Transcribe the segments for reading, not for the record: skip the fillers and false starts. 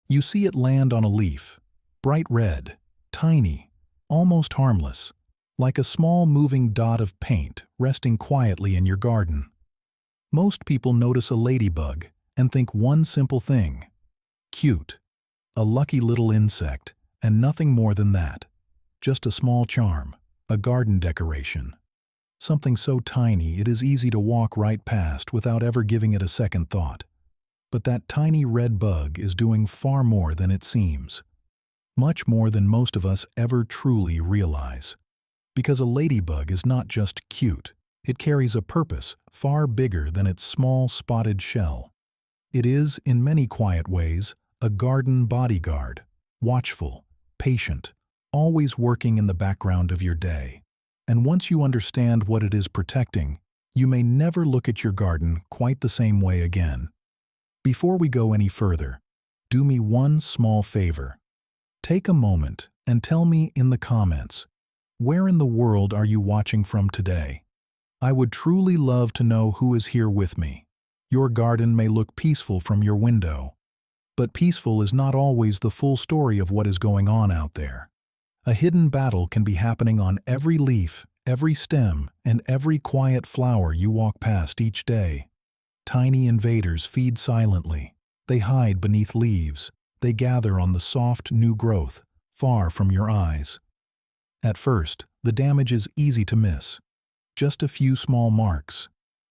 You see it land on a leaf, bright red, tiny, almost harmless, like a small moving dot of paint resting quietly in your garden. Most people notice a ladybug and think one simple thing: cute, a lucky little insect, and nothing more than that. Just a small charm, a garden decoration. Something so tiny it is easy to walk right past without ever giving it a second thought. But that tiny red bug is doing far more than it seems. Much more than most of us ever truly realize. Because a ladybug is not just cute, it carries a purpose far bigger than its small spotted shell. It is, in many quiet ways, a garden bodyguard, watchful, patient, always working in the background of your day. And once you understand what it is protecting, you may never look at your garden quite the same way again. Before we go any further, do me one small favor. Take a moment and tell me in the comments, where in the world are you watching from today? I would truly love to know who is here with me. Your garden may look peaceful from your window, but peaceful is not always the full story of what is going on out there. A hidden battle can be happening on every leaf, every stem, and every quiet flower you walk past each day. Tiny invaders feed silently. They hide beneath leaves. They gather on the soft, new growth, far from your eyes. At first, the damage is easy to miss. Just a few small marks.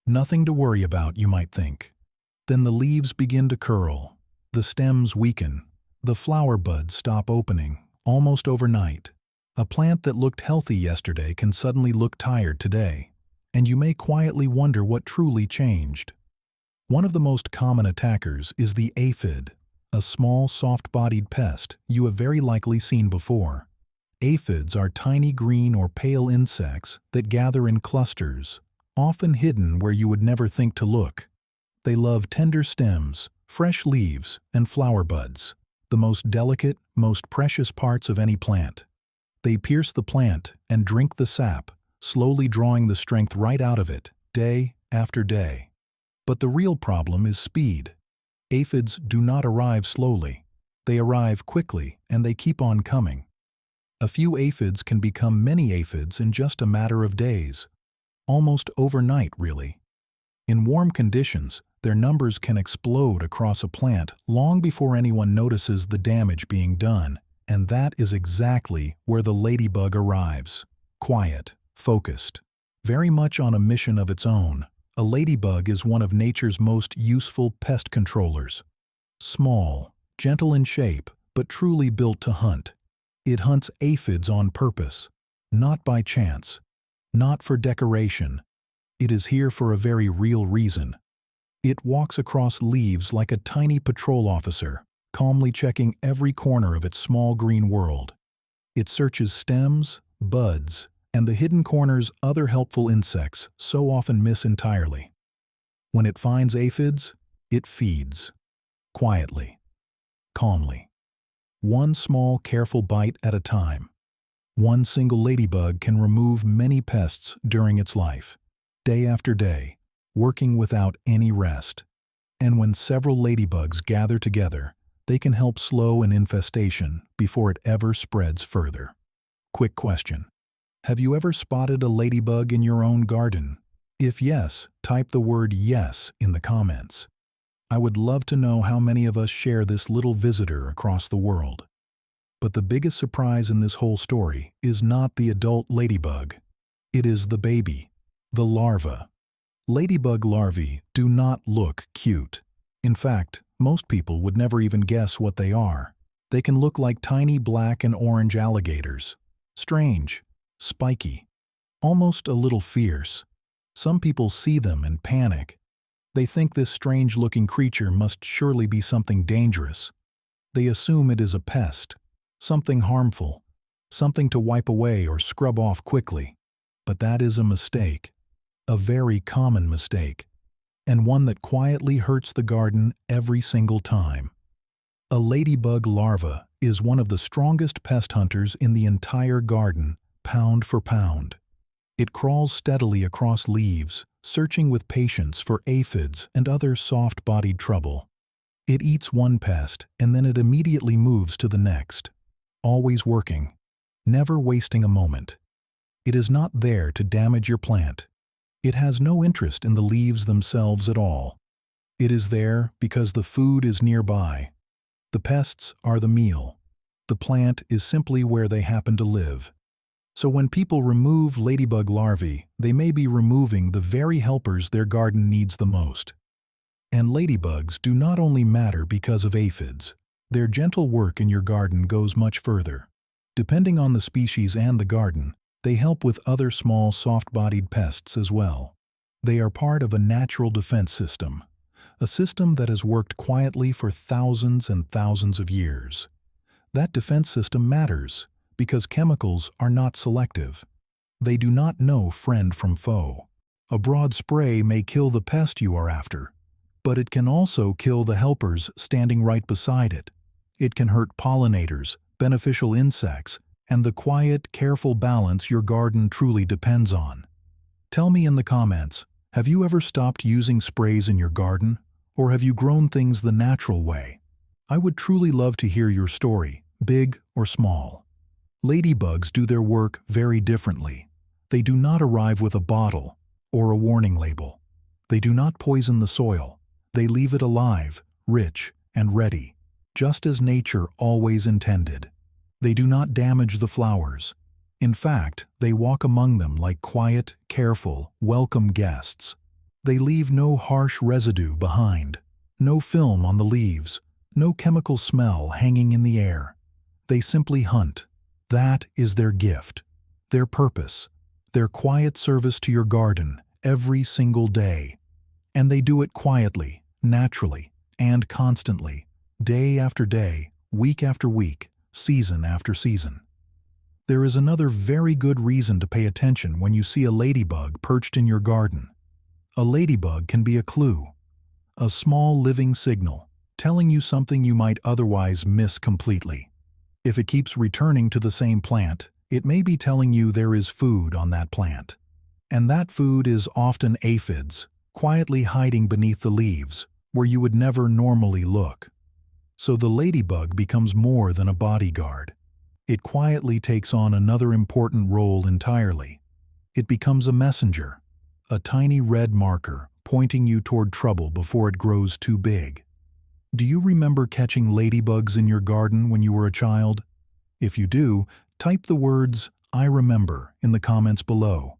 Nothing to worry about, you might think. Then the leaves begin to curl. The stems weaken. The flower buds stop opening. Almost overnight, a plant that looked healthy yesterday can suddenly look tired today, and you may quietly wonder what truly changed. One of the most common attackers is the aphid, a small, soft-bodied pest you have very likely seen before. Aphids are tiny green or pale insects that gather in clusters, often hidden where you would never think to look. They love tender stems, fresh leaves, and flower buds, the most delicate, most precious parts of any plant. They pierce the plant and drink the sap, slowly drawing the strength right out of it, day after day. But the real problem is speed. Aphids do not arrive slowly. They arrive quickly, and they keep on coming. A few aphids can become many aphids in just a matter of days. Almost overnight, really. In warm conditions, their numbers can explode across a plant long before anyone notices the damage being done, and that is exactly where the ladybug arrives. Quiet, focused, very much on a mission of its own. A ladybug is one of nature's most useful pest controllers. Small, gentle in shape, but truly built to hunt. It hunts aphids on purpose, not by chance, not for decoration. It is here for a very real reason. It walks across leaves like a tiny patrol officer, calmly checking every corner of its small green world. It searches stems, buds, and the hidden corners other helpful insects so often miss entirely. When it finds aphids, it feeds. Quietly. Calmly. One small, careful bite at a time. One single ladybug can remove many pests during its life, day after day, working without any rest. And when several ladybugs gather together, they can help slow an infestation before it ever spreads further. Quick question. Have you ever spotted a ladybug in your own garden? If yes, type the word yes in the comments. I would love to know how many of us share this little visitor across the world. But the biggest surprise in this whole story is not the adult ladybug. It is the baby, the larva. Ladybug larvae do not look cute. In fact, most people would never even guess what they are. They can look like tiny black and orange alligators. Strange, spiky, almost a little fierce. Some people see them and panic. They think this strange-looking creature must surely be something dangerous. They assume it is a pest, something harmful, something to wipe away or scrub off quickly. But that is a mistake. A very common mistake, and one that quietly hurts the garden every single time. A ladybug larva is one of the strongest pest hunters in the entire garden, pound for pound. It crawls steadily across leaves, searching with patience for aphids and other soft-bodied trouble. It eats one pest and then it immediately moves to the next, always working, never wasting a moment. It is not there to damage your plant. It has no interest in the leaves themselves at all. It is there because the food is nearby. The pests are the meal. The plant is simply where they happen to live. So when people remove ladybug larvae, they may be removing the very helpers their garden needs the most. And ladybugs do not only matter because of aphids. Their gentle work in your garden goes much further. Depending on the species and the garden, they help with other small soft-bodied pests as well. They are part of a natural defense system, a system that has worked quietly for thousands and thousands of years. That defense system matters because chemicals are not selective. They do not know friend from foe. A broad spray may kill the pest you are after, but it can also kill the helpers standing right beside it. It can hurt pollinators, beneficial insects, and the quiet, careful balance your garden truly depends on. Tell me in the comments, have you ever stopped using sprays in your garden, or have you grown things the natural way? I would truly love to hear your story, big or small. Ladybugs do their work very differently. They do not arrive with a bottle or a warning label. They do not poison the soil. They leave it alive, rich, and ready, just as nature always intended. They do not damage the flowers. In fact, they walk among them like quiet, careful, welcome guests. They leave no harsh residue behind, no film on the leaves, no chemical smell hanging in the air. They simply hunt. That is their gift, their purpose, their quiet service to your garden every single day. And they do it quietly, naturally, and constantly, day after day, week after week, season after season. There is another very good reason to pay attention when you see a ladybug perched in your garden. A ladybug can be a clue, a small living signal, telling you something you might otherwise miss completely. If it keeps returning to the same plant, it may be telling you there is food on that plant. And that food is often aphids, quietly hiding beneath the leaves, where you would never normally look. So the ladybug becomes more than a bodyguard. It quietly takes on another important role entirely. It becomes a messenger, a tiny red marker pointing you toward trouble before it grows too big. Do you remember catching ladybugs in your garden when you were a child? If you do, type the words, "I remember," in the comments below.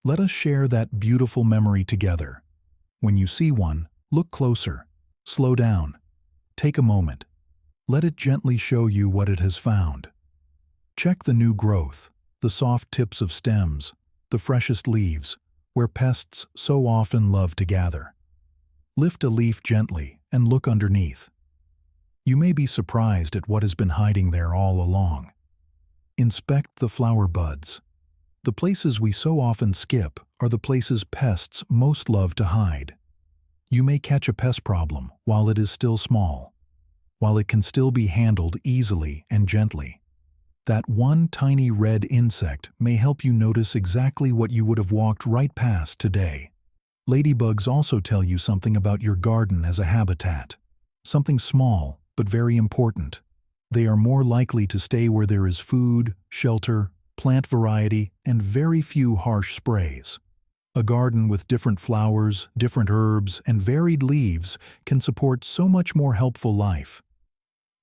Let us share that beautiful memory together. When you see one, look closer, slow down, take a moment. Let it gently show you what it has found. Check the new growth, the soft tips of stems, the freshest leaves, where pests so often love to gather. Lift a leaf gently and look underneath. You may be surprised at what has been hiding there all along. Inspect the flower buds. The places we so often skip are the places pests most love to hide. You may catch a pest problem while it is still small, while it can still be handled easily and gently. That one tiny red insect may help you notice exactly what you would have walked right past today. Ladybugs also tell you something about your garden as a habitat. Something small, but very important. They are more likely to stay where there is food, shelter, plant variety, and very few harsh sprays. A garden with different flowers, different herbs, and varied leaves can support so much more helpful life.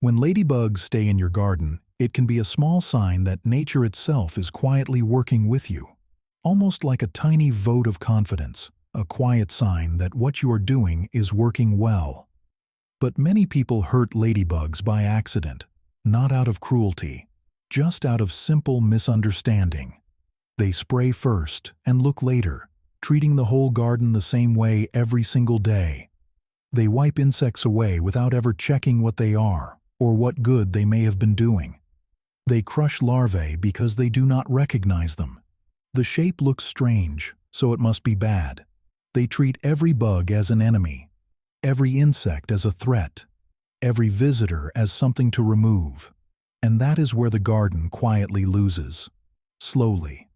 When ladybugs stay in your garden, it can be a small sign that nature itself is quietly working with you. Almost like a tiny vote of confidence, a quiet sign that what you are doing is working well. But many people hurt ladybugs by accident, not out of cruelty, just out of simple misunderstanding. They spray first and look later, treating the whole garden the same way every single day. They wipe insects away without ever checking what they are or what good they may have been doing. They crush larvae because they do not recognize them. The shape looks strange, so it must be bad. They treat every bug as an enemy, every insect as a threat, every visitor as something to remove. And that is where the garden quietly loses, slowly,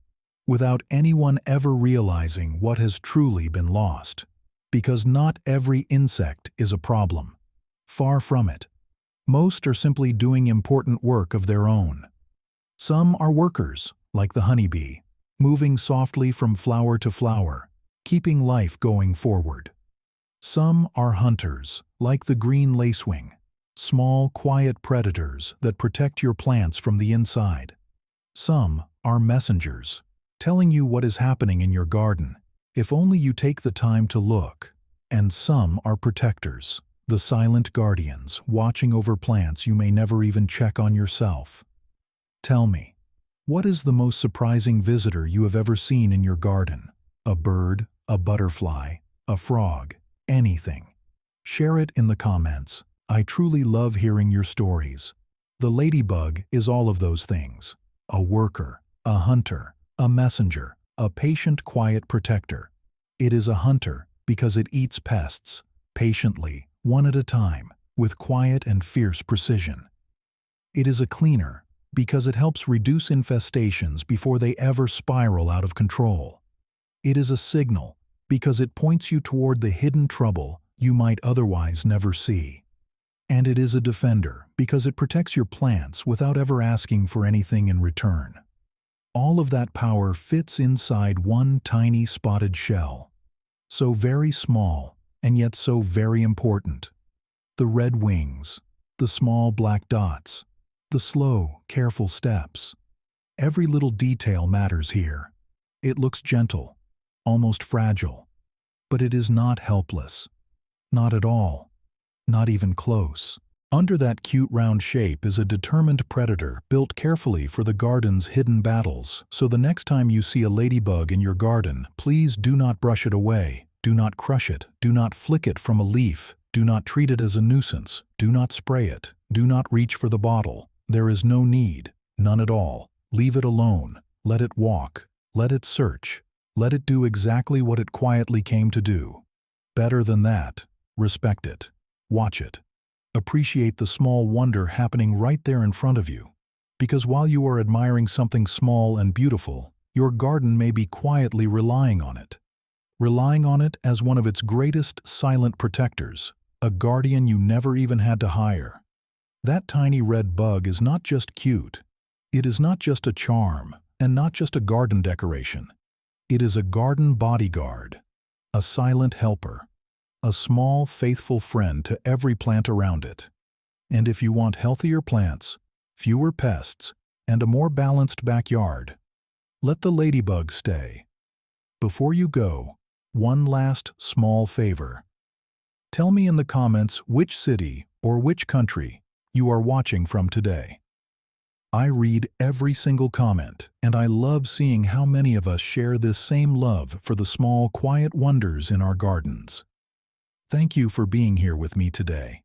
without anyone ever realizing what has truly been lost. Because not every insect is a problem. Far from it. Most are simply doing important work of their own. Some are workers, like the honeybee, moving softly from flower to flower, keeping life going forward. Some are hunters, like the green lacewing, small, quiet predators that protect your plants from the inside. Some are messengers, telling you what is happening in your garden, if only you take the time to look. And some are protectors, the silent guardians, watching over plants you may never even check on yourself. Tell me, what is the most surprising visitor you have ever seen in your garden? A bird, a butterfly, a frog, anything. Share it in the comments. I truly love hearing your stories. The ladybug is all of those things. A worker, a hunter, a messenger, a patient, quiet protector. It is a hunter because it eats pests, patiently, one at a time, with quiet and fierce precision. It is a cleaner because it helps reduce infestations before they ever spiral out of control. It is a signal because it points you toward the hidden trouble you might otherwise never see. And it is a defender because it protects your plants without ever asking for anything in return. All of that power fits inside one tiny spotted shell. So very small, and yet so very important. The red wings, the small black dots, the slow, careful steps. Every little detail matters here. It looks gentle, almost fragile, but it is not helpless. Not at all. Not even close. Under that cute round shape is a determined predator built carefully for the garden's hidden battles, so the next time you see a ladybug in your garden, please do not brush it away. Do not crush it, do not flick it from a leaf, do not treat it as a nuisance, do not spray it, do not reach for the bottle. There is no need, none at all. Leave it alone, let it walk, let it search, let it do exactly what it quietly came to do. Better than that, respect it, watch it. Appreciate the small wonder happening right there in front of you. Because while you are admiring something small and beautiful, your garden may be quietly relying on it. Relying on it as one of its greatest silent protectors, a guardian you never even had to hire. That tiny red bug is not just cute. It is not just a charm, and not just a garden decoration. It is a garden bodyguard, a silent helper, a small, faithful friend to every plant around it. And if you want healthier plants, fewer pests, and a more balanced backyard, let the ladybug stay. Before you go, one last small favor. Tell me in the comments which city or which country you are watching from today. I read every single comment, and I love seeing how many of us share this same love for the small, quiet wonders in our gardens. Thank you for being here with me today.